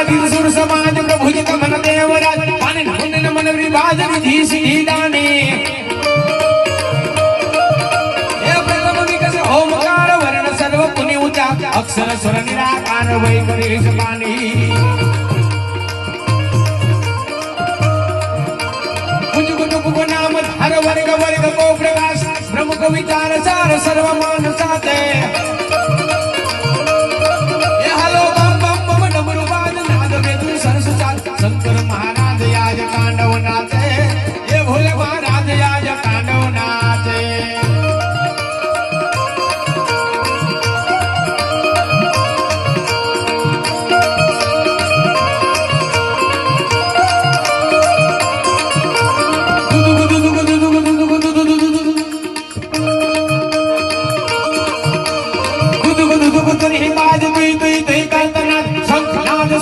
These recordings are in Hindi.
दिल सुर समाज प्रभु जी मन देवराज पानी धन मन विभाज विधि सिद्धि दानी हे प्रथम विकस ओमकार वर्ण सर्व पुनि ऊंचा अक्षर स्वर निराकार वै गणेश पानी कुछ नाम हर वर्ग वर्ग को प्रकाश प्रमुख विचार सार सर्व मान साथे ये हलो बम बम बम डमरू बाज नाद वेदु सरस साथ शंकर महाराज आज कांडव नाचे ये भोले महाराज आज कांडव नाचे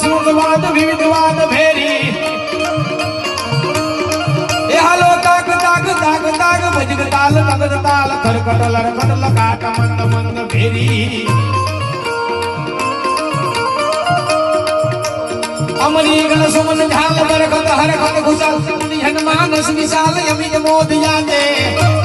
सूतवाद विविधवाद भेरी ये हलो ताक ताक ताक ताक भजग ताल तगद ताल खरकट लरकट लकाट मंद मंद भेरी अमरी गण सुमन झाल बरकत हरकत घुसल हनुमान विशाल यमी मोद जाने